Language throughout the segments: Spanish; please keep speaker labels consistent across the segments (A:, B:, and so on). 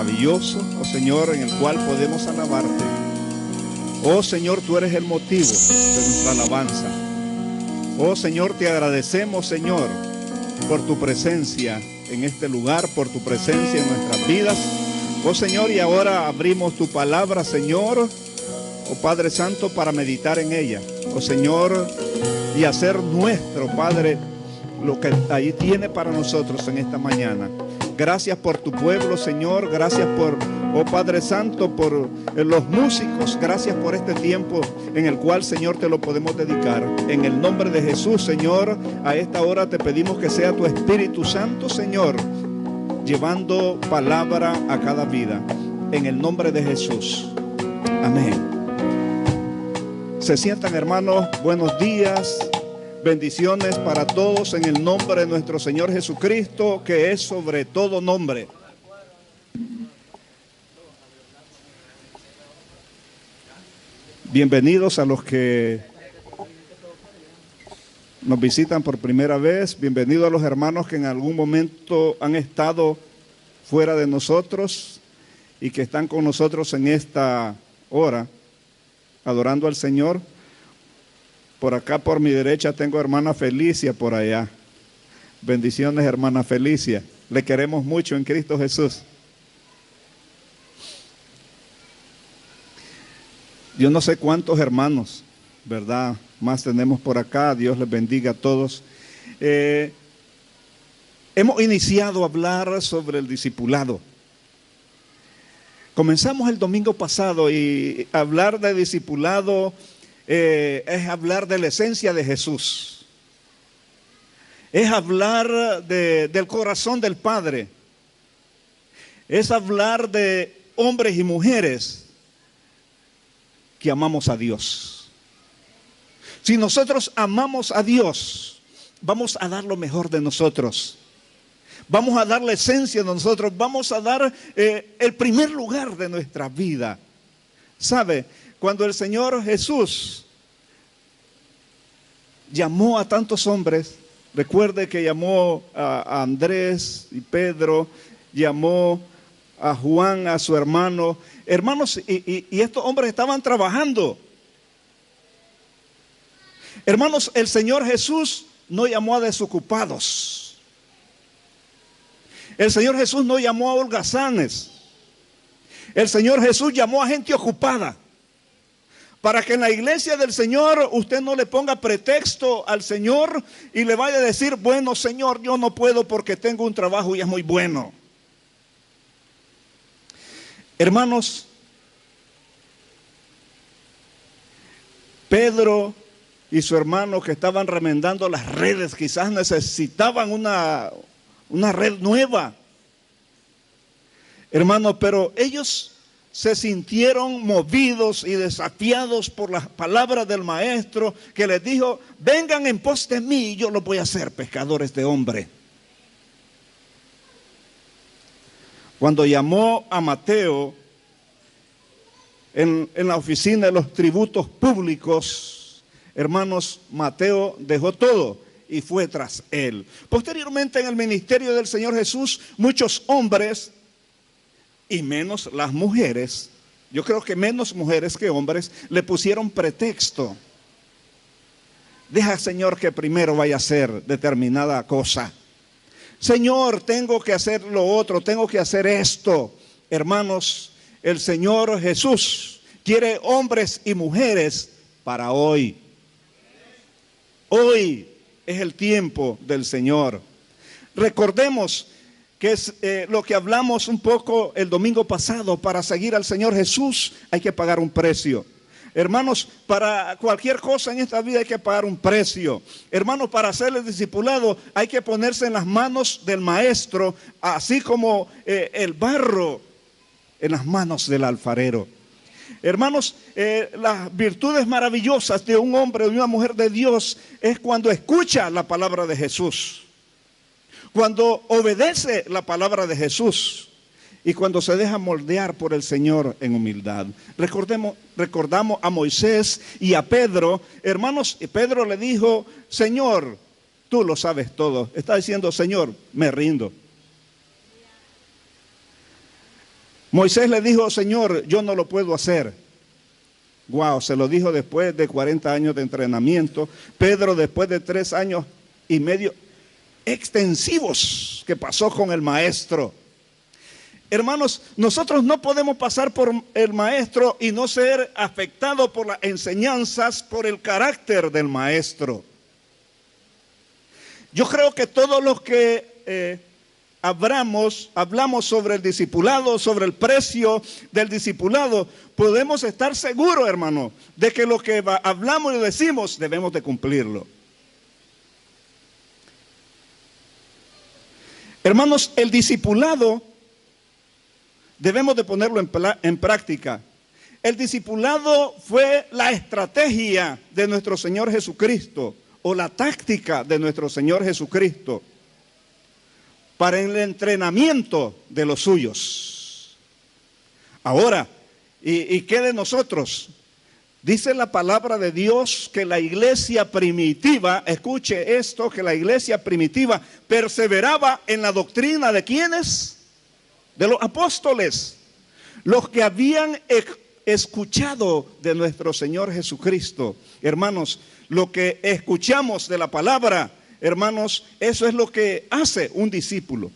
A: maravilloso, oh Señor, en el cual podemos alabarte. Oh Señor, tú eres el motivo de nuestra alabanza. Oh Señor, te agradecemos, Señor, por tu presencia en este lugar, por tu presencia en nuestras vidas. Oh Señor, y ahora abrimos tu palabra, Señor, oh Padre Santo, para meditar en ella. Oh Señor, y hacer nuestro, Padre, lo que ahí tiene para nosotros en esta mañana. Gracias por tu pueblo, Señor. Gracias por, oh Padre Santo, por los músicos. Gracias por este tiempo en el cual, Señor, te lo podemos dedicar. En el nombre de Jesús, Señor, a esta hora te pedimos que sea tu Espíritu Santo, Señor, llevando palabra a cada vida. En el nombre de Jesús. Amén. Se sientan, hermanos. Buenos días. Bendiciones para todos en el nombre de nuestro Señor Jesucristo, que es sobre todo nombre. Bienvenidos a los que nos visitan por primera vez. Bienvenidos a los hermanos que en algún momento han estado fuera de nosotros y que están con nosotros en esta hora, adorando al Señor. Por acá, por mi derecha, tengo a hermana Felicia por allá. Bendiciones, hermana Felicia. Le queremos mucho en Cristo Jesús. Yo no sé cuántos hermanos, ¿verdad?, más tenemos por acá. Dios les bendiga a todos. Hemos iniciado a hablar sobre el discipulado. Comenzamos el domingo pasado y hablar de discipulado es hablar de la esencia de Jesús. Es hablar del corazón del Padre. Es hablar de hombres y mujeres que amamos a Dios. Si nosotros amamos a Dios, vamos a dar lo mejor de nosotros. Vamos a dar la esencia de nosotros. Vamos a dar el primer lugar de nuestra vida. ¿Sabe? Cuando el Señor Jesús llamó a tantos hombres, recuerde que llamó a Andrés y Pedro, llamó a Juan, a su hermano. Hermanos, y estos hombres estaban trabajando. Hermanos, el Señor Jesús no llamó a desocupados. El Señor Jesús no llamó a holgazanes. El Señor Jesús llamó a gente ocupada. Para que en la iglesia del Señor usted no le ponga pretexto al Señor y le vaya a decir, bueno, Señor, yo no puedo porque tengo un trabajo y es muy bueno. Hermanos, Pedro y su hermano que estaban remendando las redes, quizás necesitaban una red nueva. Hermanos, pero ellos se sintieron movidos y desafiados por las palabras del maestro que les dijo, vengan en pos de mí y yo los voy a hacer pescadores de hombre. Cuando llamó a Mateo en la oficina de los tributos públicos, hermanos, Mateo dejó todo y fue tras él. Posteriormente en el ministerio del Señor Jesús, muchos hombres y menos las mujeres, yo creo que menos mujeres que hombres, le pusieron pretexto. Deja, Señor, que primero vaya a hacer determinada cosa. Señor, tengo que hacer lo otro, tengo que hacer esto. Hermanos, el Señor Jesús quiere hombres y mujeres para hoy. Hoy es el tiempo del Señor. Recordemos que es lo que hablamos un poco el domingo pasado. Para seguir al Señor Jesús hay que pagar un precio. Hermanos, para cualquier cosa en esta vida hay que pagar un precio. Hermanos, para ser el discipulado hay que ponerse en las manos del maestro, así como el barro en las manos del alfarero. Hermanos, las virtudes maravillosas de un hombre o de una mujer de Dios es cuando escucha la palabra de Jesús, cuando obedece la palabra de Jesús y cuando se deja moldear por el Señor en humildad. Recordamos a Moisés y a Pedro. Hermanos, Pedro le dijo, Señor, tú lo sabes todo. Está diciendo, Señor, me rindo. Moisés le dijo, Señor, yo no lo puedo hacer. Wow, se lo dijo después de 40 años de entrenamiento. Pedro, después de 3 años y medio extensivos que pasó con el maestro. Hermanos, nosotros no podemos pasar por el maestro y no ser afectados por las enseñanzas, por el carácter del maestro. Yo creo que todos los que hablamos sobre el discipulado, sobre el precio del discipulado, podemos estar seguros, hermano, de que lo que hablamos y decimos debemos de cumplirlo. Hermanos, el discipulado debemos de ponerlo en práctica. El discipulado fue la estrategia de nuestro Señor Jesucristo, o la táctica de nuestro Señor Jesucristo para el entrenamiento de los suyos. Ahora, ¿y qué de nosotros? Dice la palabra de Dios que la iglesia primitiva, escuche esto, que la iglesia primitiva perseveraba en la doctrina de ¿quiénes? De los apóstoles, los que habían escuchado de nuestro Señor Jesucristo. Hermanos, lo que escuchamos de la palabra, hermanos, eso es lo que hace un discípulo.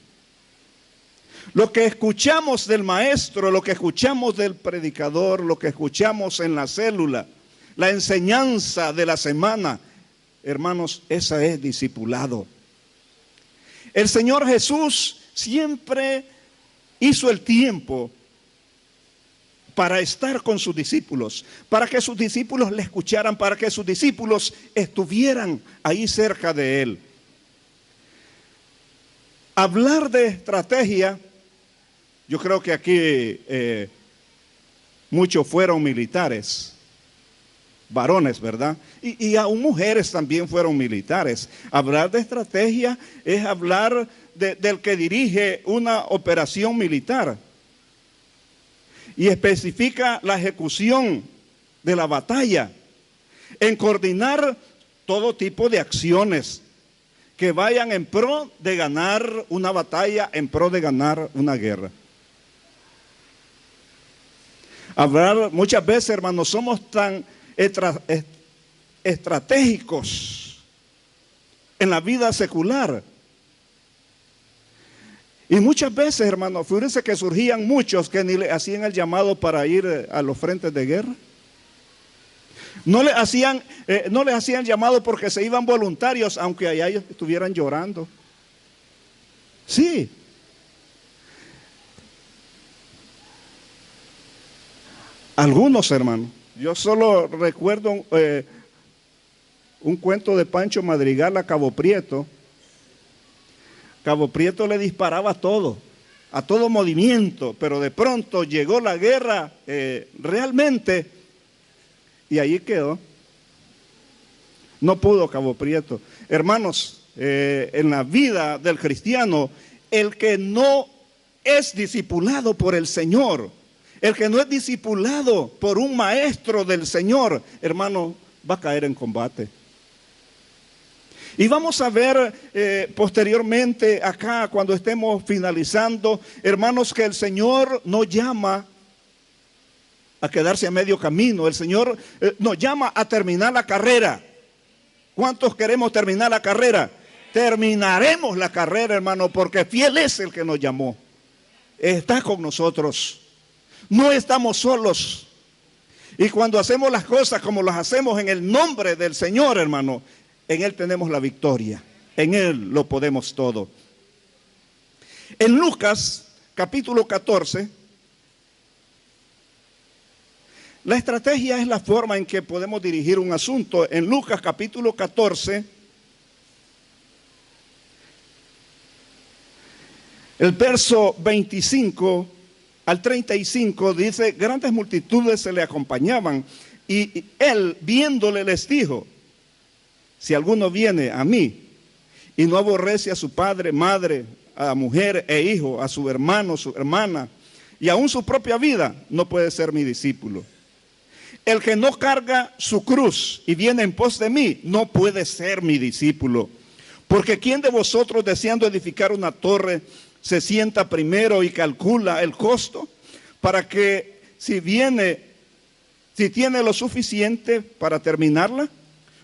A: Lo que escuchamos del maestro, lo que escuchamos del predicador, lo que escuchamos en la célula, la enseñanza de la semana, hermanos, esa es discipulado. El Señor Jesús siempre hizo el tiempo para estar con sus discípulos, para que sus discípulos le escucharan, para que sus discípulos estuvieran ahí cerca de él. Hablar de estrategia, yo creo que aquí muchos fueron militares, varones, ¿verdad? Y aún mujeres también fueron militares. Hablar de estrategia es hablar del que dirige una operación militar. Y especifica la ejecución de la batalla, en coordinar todo tipo de acciones que vayan en pro de ganar una batalla, en pro de ganar una guerra. Hablar, muchas veces, hermanos, somos tan estratégicos en la vida secular. Y muchas veces, hermanos, fíjense que surgían muchos que ni le hacían el llamado para ir a los frentes de guerra. No le hacían llamado porque se iban voluntarios, aunque allá ellos estuvieran llorando. Sí. Algunos, hermanos. Yo solo recuerdo un cuento de Pancho Madrigal a Cabo Prieto. Cabo Prieto le disparaba a todo movimiento, pero de pronto llegó la guerra realmente y allí quedó. No pudo Cabo Prieto. Hermanos, en la vida del cristiano, el que no es discipulado por el Señor, el que no es discipulado por un maestro del Señor, hermano, va a caer en combate. Y vamos a ver posteriormente acá, cuando estemos finalizando, hermanos, que el Señor no llama a quedarse a medio camino. El Señor nos llama a terminar la carrera. ¿Cuántos queremos terminar la carrera? Terminaremos la carrera, hermano, porque fiel es el que nos llamó. Está con nosotros. No estamos solos. Y cuando hacemos las cosas como las hacemos en el nombre del Señor, hermano, en Él tenemos la victoria. En Él lo podemos todo. En Lucas, capítulo 14, la estrategia es la forma en que podemos dirigir un asunto. En Lucas, capítulo 14, el verso 25 al 35 dice: grandes multitudes se le acompañaban, y él, viéndole, les dijo: si alguno viene a mí y no aborrece a su padre, madre, a mujer e hijo, a su hermano, su hermana, y aún su propia vida, no puede ser mi discípulo. El que no carga su cruz y viene en pos de mí, no puede ser mi discípulo. Porque ¿quién de vosotros, deseando edificar una torre, se sienta primero y calcula el costo para que si tiene lo suficiente para terminarla,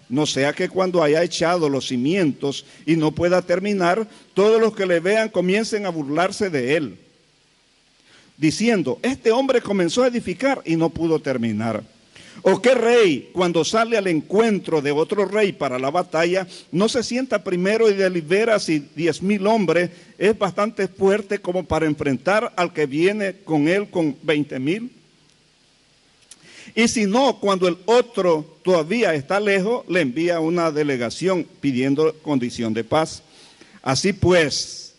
A: no sea que cuando haya echado los cimientos y no pueda terminar, todos los que le vean comiencen a burlarse de él, diciendo, este hombre comenzó a edificar y no pudo terminar. ¿O qué rey, cuando sale al encuentro de otro rey para la batalla, no se sienta primero y delibera si 10,000 hombres es bastante fuerte como para enfrentar al que viene con él con 20,000? Y si no, cuando el otro todavía está lejos, le envía una delegación pidiendo condición de paz. Así pues,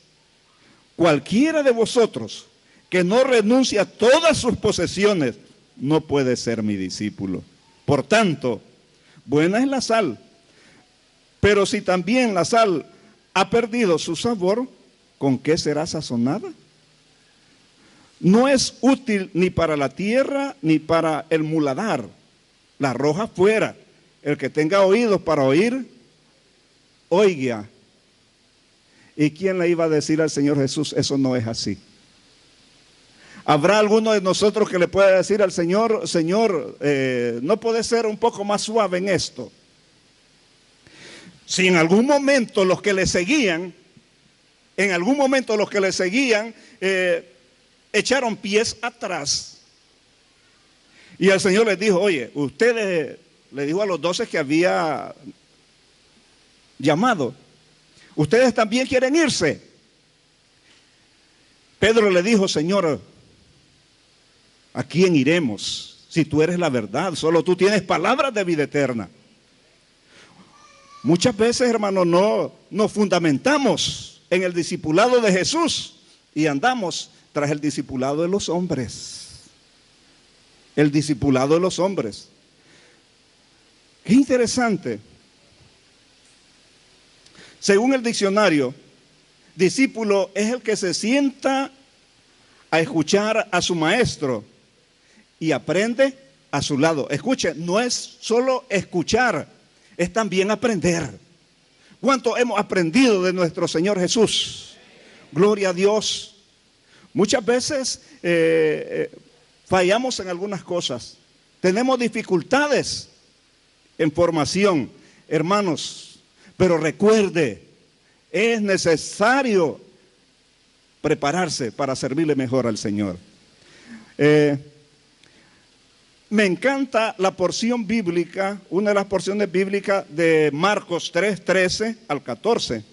A: cualquiera de vosotros que no renuncie a todas sus posesiones, no puede ser mi discípulo. Por tanto, buena es la sal, pero si también la sal ha perdido su sabor, ¿con qué será sazonada? No es útil ni para la tierra ni para el muladar. La arroja fuera. El que tenga oídos para oír, oiga. ¿Y quién le iba a decir al Señor Jesús, eso no es así? ¿Habrá alguno de nosotros que le pueda decir al Señor, Señor, no puede ser un poco más suave en esto? Si en algún momento los que le seguían, echaron pies atrás, y el Señor les dijo, oye, ustedes, le dijo a los 12 que había llamado, ustedes también quieren irse. Pedro le dijo, Señor, ¿a quién iremos? Si tú eres la verdad, solo tú tienes palabras de vida eterna. Muchas veces, hermanos, no nos fundamentamos en el discipulado de Jesús y andamos tras el discipulado de los hombres. El discipulado de los hombres. Qué interesante. Según el diccionario, discípulo es el que se sienta a escuchar a su maestro y aprende a su lado. Escuche, no es solo escuchar, es también aprender. ¿Cuánto hemos aprendido de nuestro Señor Jesús? Gloria a Dios. Muchas veces fallamos en algunas cosas. Tenemos dificultades en formación, hermanos. Pero recuerde, es necesario prepararse para servirle mejor al Señor. Me encanta la porción bíblica, una de las porciones bíblicas de Marcos 3, 13 al 14.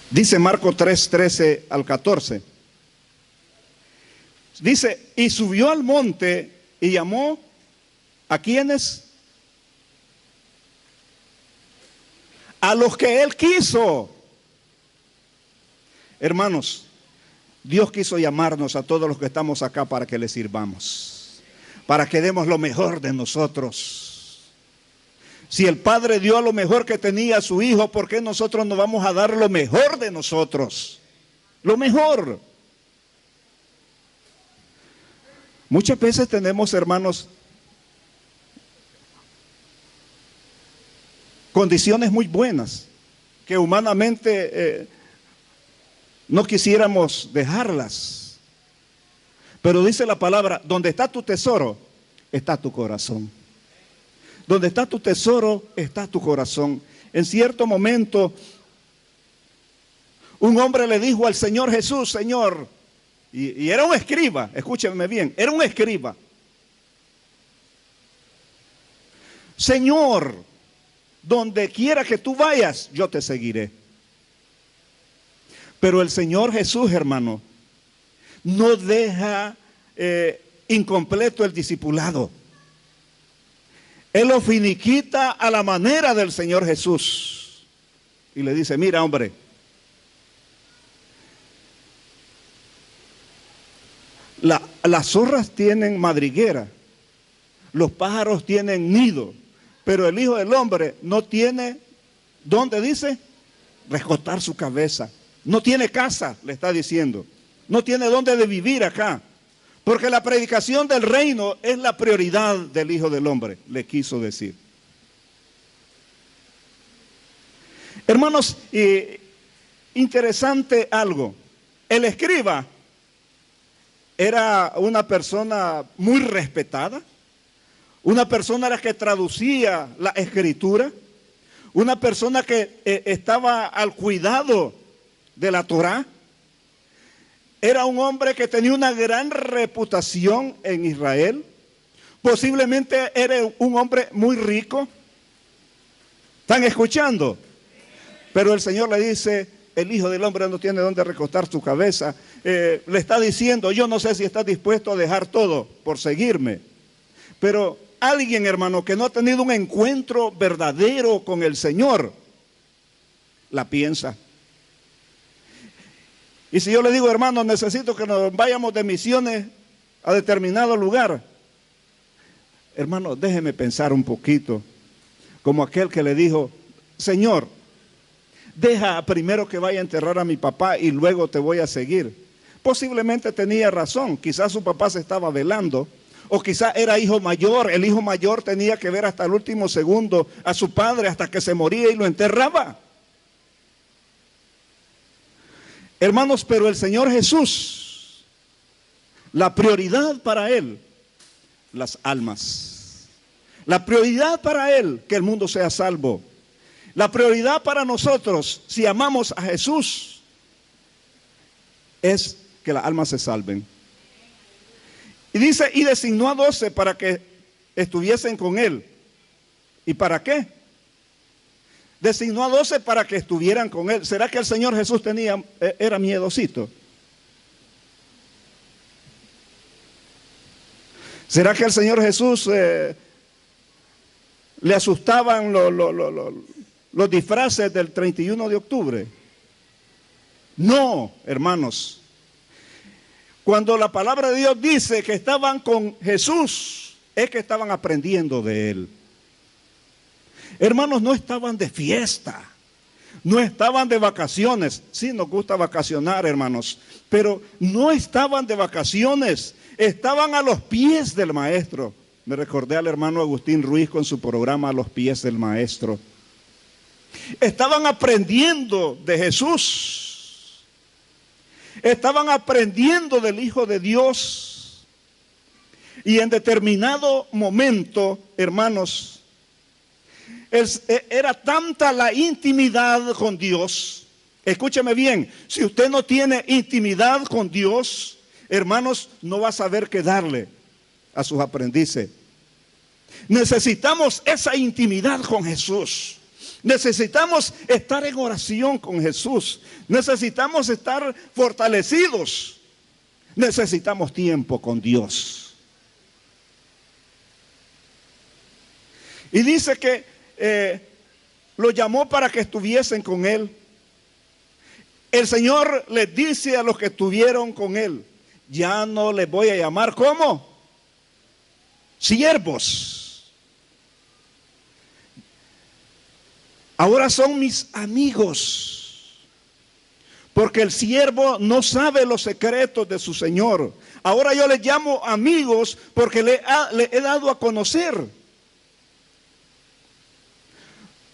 A: Dice Marcos 3, 13 al 14. Dice, y subió al monte y llamó ¿a quiénes? A los que él quiso. Hermanos, Dios quiso llamarnos a todos los que estamos acá para que le sirvamos, para que demos lo mejor de nosotros. Si el Padre dio lo mejor que tenía a su Hijo, ¿por qué nosotros no vamos a dar lo mejor de nosotros? Lo mejor. Muchas veces tenemos, hermanos, condiciones muy buenas que humanamente no quisiéramos dejarlas. Pero dice la palabra, donde está tu tesoro, está tu corazón. Donde está tu tesoro, está tu corazón. En cierto momento, un hombre le dijo al Señor Jesús, Señor, y era un escriba, escúchenme bien, era un escriba. Señor, donde quiera que tú vayas, yo te seguiré. Pero el Señor Jesús, hermano, no deja incompleto el discipulado. Él lo finiquita a la manera del Señor Jesús. Y le dice, mira, hombre, las zorras tienen madriguera, los pájaros tienen nido, pero el Hijo del Hombre no tiene, ¿dónde dice? Recostar su cabeza. No tiene casa, le está diciendo. No tiene dónde de vivir acá. Porque la predicación del reino es la prioridad del Hijo del Hombre, le quiso decir. Hermanos, interesante algo. El escriba era una persona muy respetada, una persona a la que traducía la escritura, una persona que estaba al cuidado de la Torá. Era un hombre que tenía una gran reputación en Israel. Posiblemente era un hombre muy rico. ¿Están escuchando? Pero el Señor le dice: el Hijo del Hombre no tiene dónde recostar su cabeza. Le está diciendo: yo no sé si estás dispuesto a dejar todo por seguirme. Pero alguien, hermano, que no ha tenido un encuentro verdadero con el Señor, la piensa. Y si yo le digo: hermano, necesito que nos vayamos de misiones a determinado lugar, hermano, déjeme pensar un poquito. Como aquel que le dijo: Señor, deja primero que vaya a enterrar a mi papá y luego te voy a seguir. Posiblemente tenía razón, quizás su papá se estaba velando, o quizás era hijo mayor. El hijo mayor tenía que ver hasta el último segundo a su padre hasta que se moría y lo enterraba. Hermanos, pero el Señor Jesús, la prioridad para Él, las almas. La prioridad para Él, que el mundo sea salvo. La prioridad para nosotros, si amamos a Jesús, es que las almas se salven. Y dice: y designó a 12 para que estuviesen con Él. ¿Y para qué? Designó a 12 para que estuvieran con Él. ¿Será que el Señor Jesús era miedosito? ¿Será que el Señor Jesús le asustaban los disfraces del 31 de octubre? No, hermanos. Cuando la palabra de Dios dice que estaban con Jesús, es que estaban aprendiendo de Él. Hermanos, no estaban de fiesta, no estaban de vacaciones. Sí, nos gusta vacacionar, hermanos, pero no estaban de vacaciones, estaban a los pies del Maestro. Me recordé al hermano Agustín Ruiz con su programa A los pies del Maestro. Estaban aprendiendo de Jesús, estaban aprendiendo del Hijo de Dios. Y en determinado momento, hermanos, era tanta la intimidad con Dios. Escúcheme bien, si usted no tiene intimidad con Dios, hermanos, no va a saber qué darle a sus aprendices. Necesitamos esa intimidad con Jesús. Necesitamos estar en oración con Jesús. Necesitamos estar fortalecidos. Necesitamos tiempo con Dios. Y dice que lo llamó para que estuviesen con Él. El Señor les dice a los que estuvieron con Él: ya no les voy a llamar ¿cómo? Siervos. Ahora son mis amigos. Porque el siervo no sabe los secretos de su Señor. Ahora yo les llamo amigos porque le he dado a conocer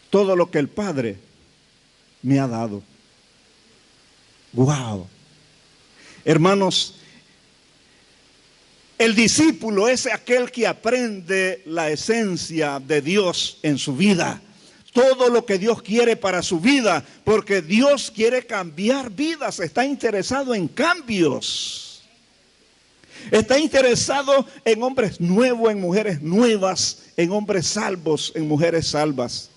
A: todo lo que el Padre me ha dado. Wow. Hermanos, el discípulo es aquel que aprende la esencia de Dios en su vida. Todo lo que Dios quiere para su vida, porque Dios quiere cambiar vidas, está interesado en cambios. Está interesado en hombres nuevos, en mujeres nuevas, en hombres salvos, en mujeres salvas.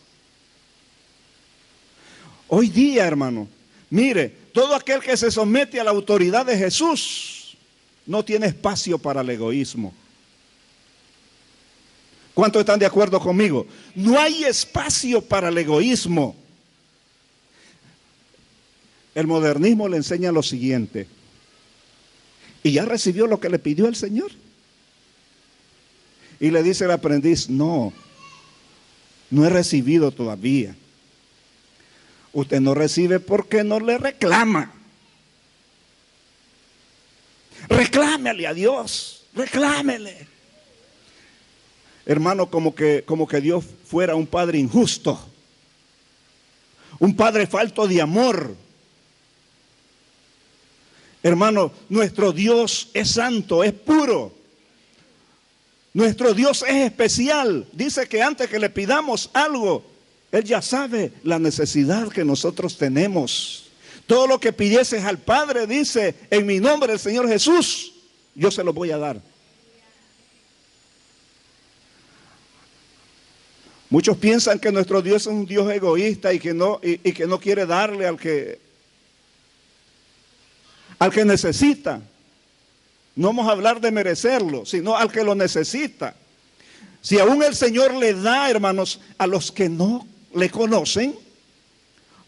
A: Hoy día, hermano, mire, todo aquel que se somete a la autoridad de Jesús no tiene espacio para el egoísmo. ¿Cuántos están de acuerdo conmigo? No hay espacio para el egoísmo. El modernismo le enseña lo siguiente: ¿y ya recibió lo que le pidió el Señor? Y le dice el aprendiz: no he recibido todavía. Usted no recibe porque no le reclama. Reclámele a Dios, reclámele. Hermano, como que Dios fuera un padre injusto. un padre falto de amor. Hermano, nuestro Dios es santo, es puro. Nuestro Dios es especial. Dice que antes que le pidamos algo, Él ya sabe la necesidad que nosotros tenemos. Todo lo que pidieses al Padre, dice, en mi nombre el Señor Jesús, yo se lo voy a dar. Muchos piensan que nuestro Dios es un Dios egoísta y que no quiere darle al que necesita. No vamos a hablar de merecerlo, sino al que lo necesita. Si aún el Señor le da, hermanos, a los que no le conocen,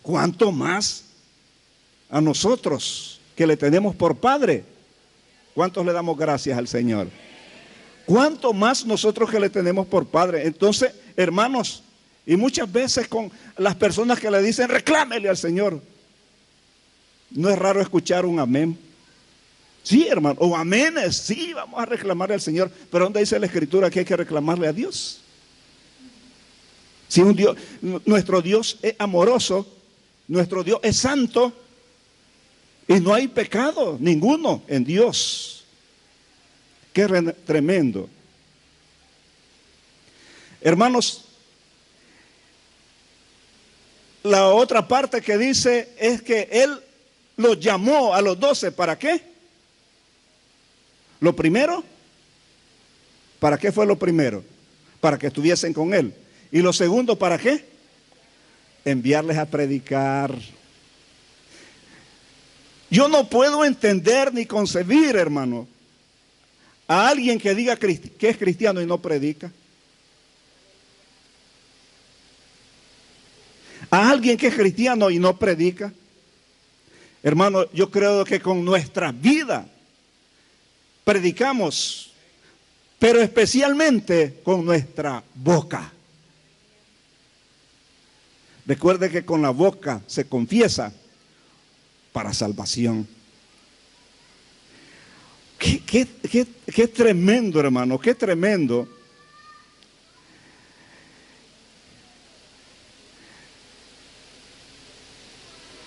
A: ¿cuánto más a nosotros que le tenemos por Padre? ¿Cuántos le damos gracias al Señor? ¿Cuánto más nosotros que le tenemos por Padre? Entonces, hermanos, y muchas veces con las personas que le dicen, reclámele al Señor. No es raro escuchar un amén. Sí, hermano, o aménes, sí, vamos a reclamarle al Señor. Pero ¿dónde dice la Escritura que hay que reclamarle a Dios? Si un Dios, nuestro Dios es amoroso, nuestro Dios es santo, y no hay pecado ninguno en Dios. Qué tremendo. Hermanos, la otra parte que dice es que Él los llamó a los 12, ¿para qué? Lo primero, ¿para qué fue lo primero? Para que estuviesen con Él. Y lo segundo, ¿para qué? Enviarles a predicar. Yo no puedo entender ni concebir, hermano, a alguien que diga que es cristiano y no predica. A alguien que es cristiano y no predica. Hermano, yo creo que con nuestra vida predicamos, pero especialmente con nuestra boca. Recuerde que con la boca se confiesa para salvación. Qué tremendo, hermano, qué tremendo.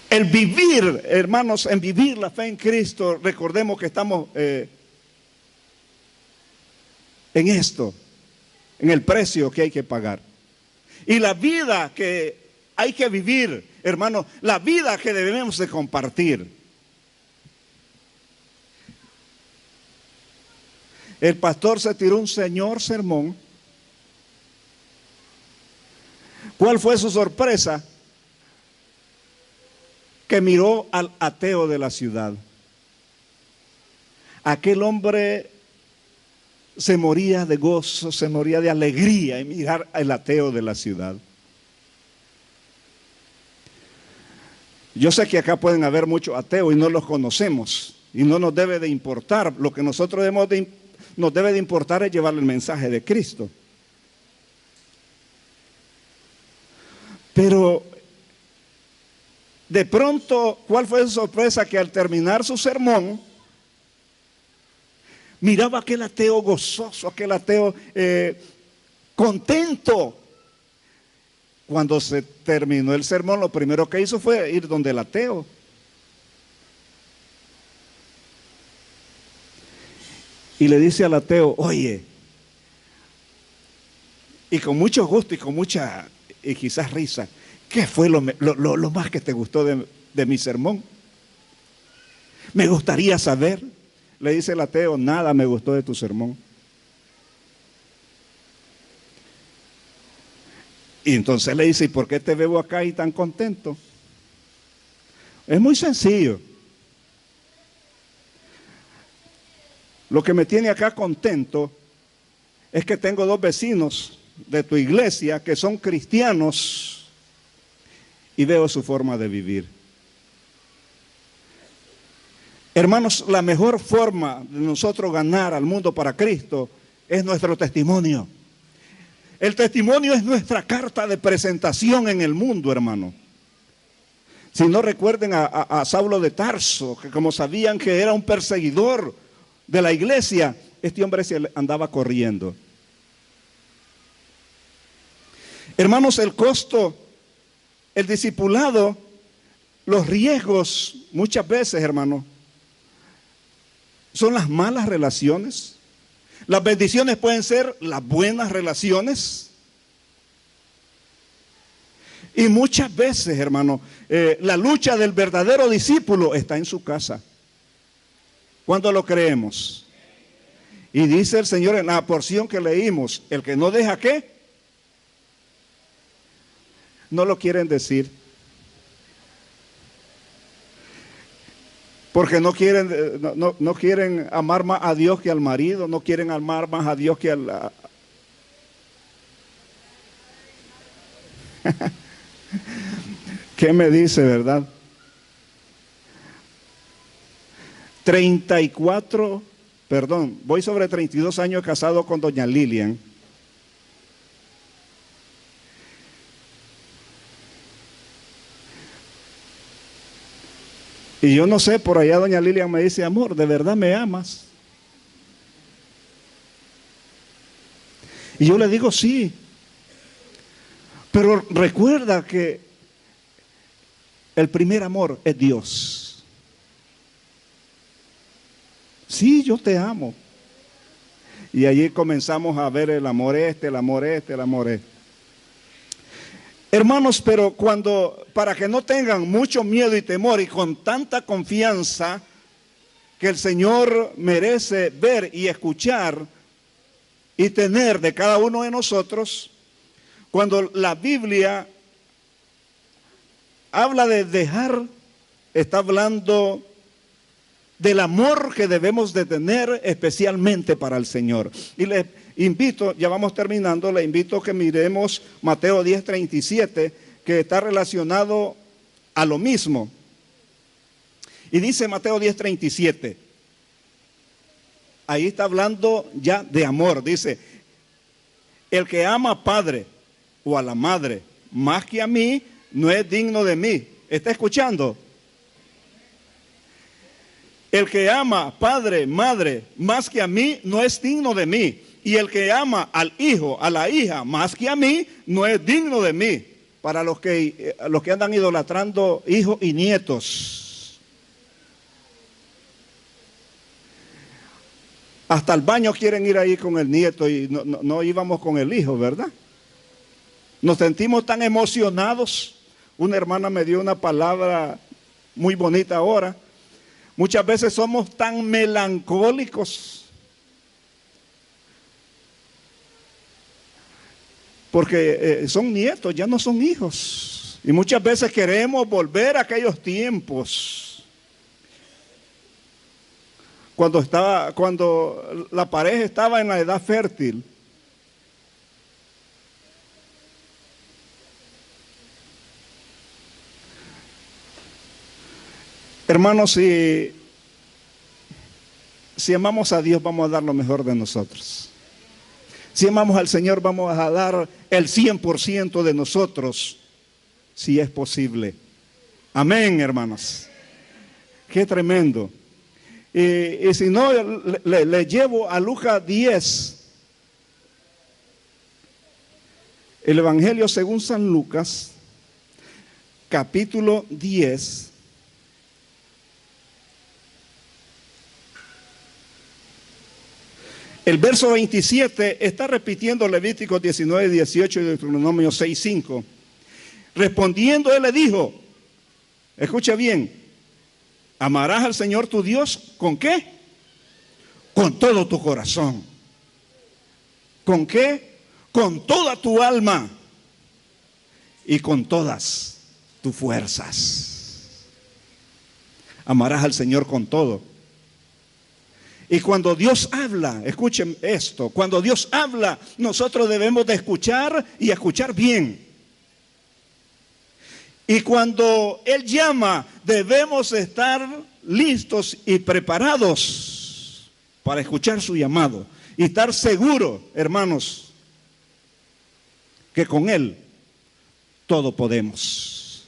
A: El vivir, hermanos, en vivir la fe en Cristo, recordemos que estamos en esto, en el precio que hay que pagar. Y la vida que hay que vivir, hermano, la vida que debemos de compartir. El pastor se tiró un señor sermón. ¿Cuál fue su sorpresa? Que miró al ateo de la ciudad. Aquel hombre se moría de gozo, se moría de alegría en mirar al ateo de la ciudad. Yo sé que acá pueden haber muchos ateos y no los conocemos y no nos debe de importar. Lo que nosotros nos debe de importar es llevarle el mensaje de Cristo. Pero de pronto, ¿cuál fue su sorpresa? Que al terminar su sermón, miraba a aquel ateo gozoso, aquel ateo contento. Cuando se terminó el sermón, lo primero que hizo fue ir donde el ateo. Y le dice al ateo, oye, y con mucho gusto y con mucha, y quizás risa, ¿qué fue lo más que te gustó de mi sermón? Me gustaría saber. Le dice el ateo, nada me gustó de tu sermón. Y entonces le dice, ¿y por qué te veo acá y tan contento? Es muy sencillo. Lo que me tiene acá contento es que tengo 2 vecinos de tu iglesia que son cristianos y veo su forma de vivir. Hermanos, la mejor forma de nosotros ganar al mundo para Cristo es nuestro testimonio. El testimonio es nuestra carta de presentación en el mundo, hermano. Si no recuerden a Saulo de Tarso, que como sabían que era un perseguidor de la iglesia, este hombre se andaba corriendo. Hermanos, el costo el discipulado, los riesgos muchas veces, hermano, son las malas relaciones. Las bendiciones pueden ser las buenas relaciones. Y muchas veces, hermano, la lucha del verdadero discípulo está en su casa. ¿Cuándo lo creemos? Y dice el Señor en la porción que leímos, el que no deja ¿qué? No lo quieren decir. Porque no quieren amar más a Dios que al marido, no quieren amar más a Dios que al... ¿Qué me dice, verdad? 32 años casado con doña Lilian. Y yo no sé, por allá doña Lilian me dice, amor, ¿de verdad me amas? Y yo le digo, sí. Pero recuerda que el primer amor es Dios. Sí, yo te amo. Y allí comenzamos a ver el amor el amor el amor Hermanos, pero para que no tengan mucho miedo y temor y con tanta confianza que el Señor merece ver y escuchar y tener de cada uno de nosotros, cuando la Biblia habla de dejar, está hablando del amor que debemos de tener especialmente para el Señor. Y les invito, ya vamos terminando, le invito a que miremos Mateo 10:37, que está relacionado a lo mismo. Y dice Mateo 10:37, ahí está hablando ya de amor, dice, el que ama al padre o a la madre más que a mí, no es digno de mí. ¿Está escuchando? El que ama padre, madre, más que a mí, no es digno de mí. Y el que ama al hijo, a la hija, más que a mí, no es digno de mí. Para los que andan idolatrando hijos y nietos. Hasta el baño quieren ir ahí con el nieto y no íbamos con el hijo, ¿verdad? Nos sentimos tan emocionados. Una hermana me dio una palabra muy bonita ahora. Muchas veces somos tan melancólicos porque son nietos, ya no son hijos. Y muchas veces queremos volver a aquellos tiempos cuando la pareja estaba en la edad fértil. Hermanos, si amamos a Dios, vamos a dar lo mejor de nosotros. Si amamos al Señor, vamos a dar el 100% de nosotros, si es posible. Amén, hermanos. Qué tremendo. Y si no, le llevo a Lucas 10. El Evangelio según San Lucas, capítulo 10. El verso 27 está repitiendo Levíticos 19:18 y Deuteronomio 6:5. Respondiendo él le dijo, escucha bien, amarás al Señor tu Dios, ¿con qué? Con todo tu corazón. ¿Con qué? Con toda tu alma y con todas tus fuerzas. Amarás al Señor con todo. Y cuando Dios habla, escuchen esto, cuando Dios habla, nosotros debemos de escuchar y escuchar bien. Y cuando Él llama, debemos estar listos y preparados para escuchar su llamado. Y estar seguros, hermanos, que con Él todo podemos.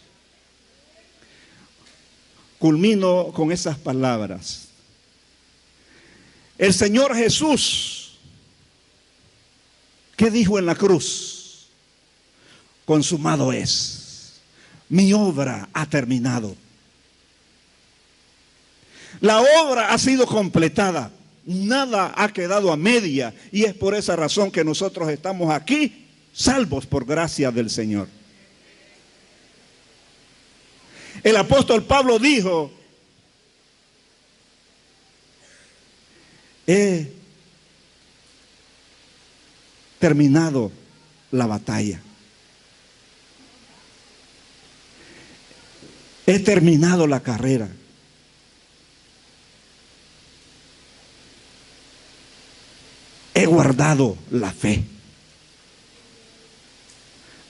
A: Culmino con esas palabras. El Señor Jesús, ¿qué dijo en la cruz? Consumado es. mi obra ha terminado. La obra ha sido completada. Nada ha quedado a media. Y es por esa razón que nosotros estamos aquí, salvos por gracia del Señor. El apóstol Pablo dijo: he terminado la batalla. He terminado la carrera. He guardado la fe.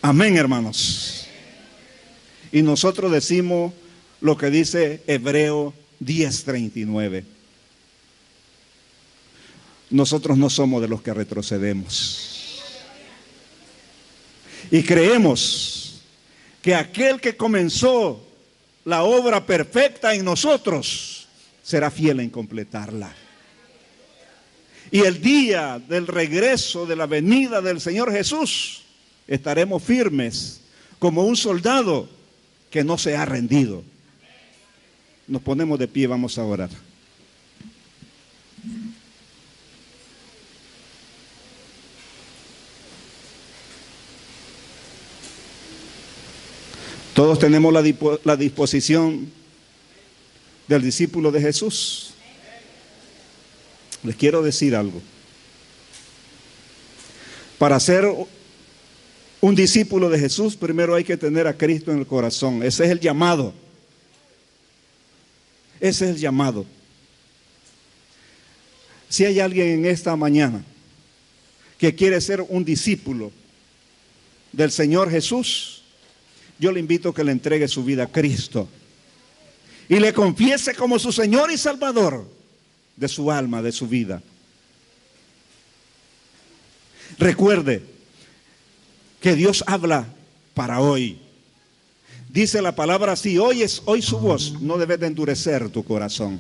A: Amén, hermanos. Y nosotros decimos lo que dice Hebreo 10:39. Nosotros no somos de los que retrocedemos. Y creemos que aquel que comenzó la obra perfecta en nosotros será fiel en completarla. Y el día del regreso, de la venida del Señor Jesús, estaremos firmes como un soldado que no se ha rendido. Nos ponemos de pie, vamos a orar. Todos tenemos la disposición del discípulo de Jesús. Les quiero decir algo. Para ser un discípulo de Jesús, primero hay que tener a Cristo en el corazón. Ese es el llamado. Ese es el llamado. Si hay alguien en esta mañana que quiere ser un discípulo del Señor Jesús, yo le invito a que le entregue su vida a Cristo y le confiese como su Señor y Salvador de su alma, de su vida. Recuerde que Dios habla para hoy. Dice la palabra: si oyes hoy su voz, no debes de endurecer tu corazón.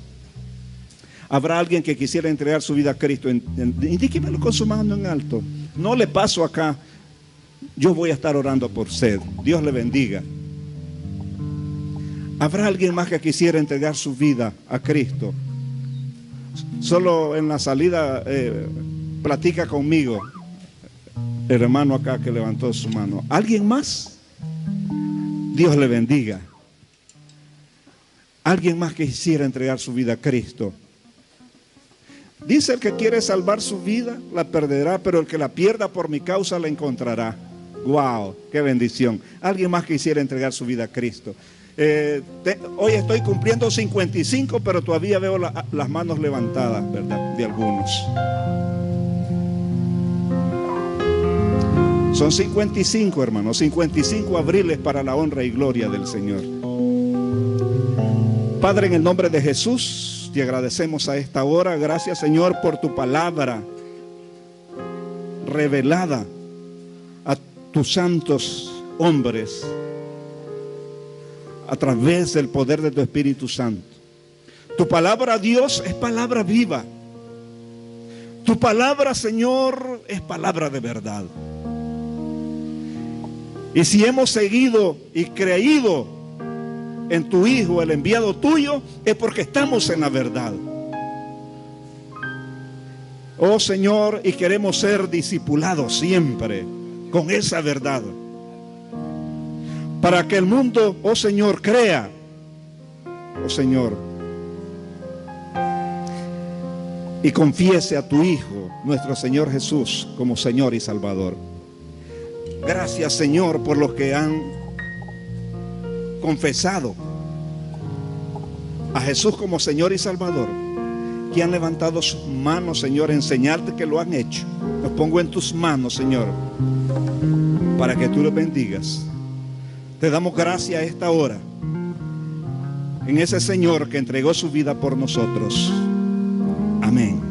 A: Habrá alguien que quisiera entregar su vida a Cristo. Indíquemelo con su mano en alto. No le paso acá. Yo voy a estar orando por usted. Dios le bendiga. ¿Habrá alguien más que quisiera entregar su vida a Cristo? Solo en la salida platica conmigo. El hermano acá que levantó su mano. ¿Alguien más? Dios le bendiga. ¿Alguien más que quisiera entregar su vida a Cristo? Dice: el que quiere salvar su vida la perderá, pero el que la pierda por mi causa la encontrará. Wow, qué bendición. ¿Alguien más quisiera entregar su vida a Cristo? Hoy estoy cumpliendo 55, pero todavía veo las manos levantadas, ¿verdad? De algunos. Son 55, hermanos, 55 abriles para la honra y gloria del Señor. Padre, en el nombre de Jesús, te agradecemos a esta hora. Gracias, Señor, por tu palabra revelada a tus santos hombres a través del poder de tu Espíritu Santo. Tu palabra, Dios, es palabra viva. Tu palabra, Señor, es palabra de verdad. Y si hemos seguido y creído en tu Hijo, el enviado tuyo, es porque estamos en la verdad. Oh Señor, y queremos ser discipulados siempre con esa verdad, para que el mundo, oh Señor, crea, oh Señor, y confiese a tu Hijo, nuestro Señor Jesús, como Señor y Salvador. Gracias, Señor, por los que han confesado a Jesús como Señor y Salvador, que han levantado sus manos, Señor, en señal de que lo han hecho. Los pongo en tus manos, Señor, para que tú los bendigas. Te damos gracias a esta hora en ese Señor que entregó su vida por nosotros. Amén.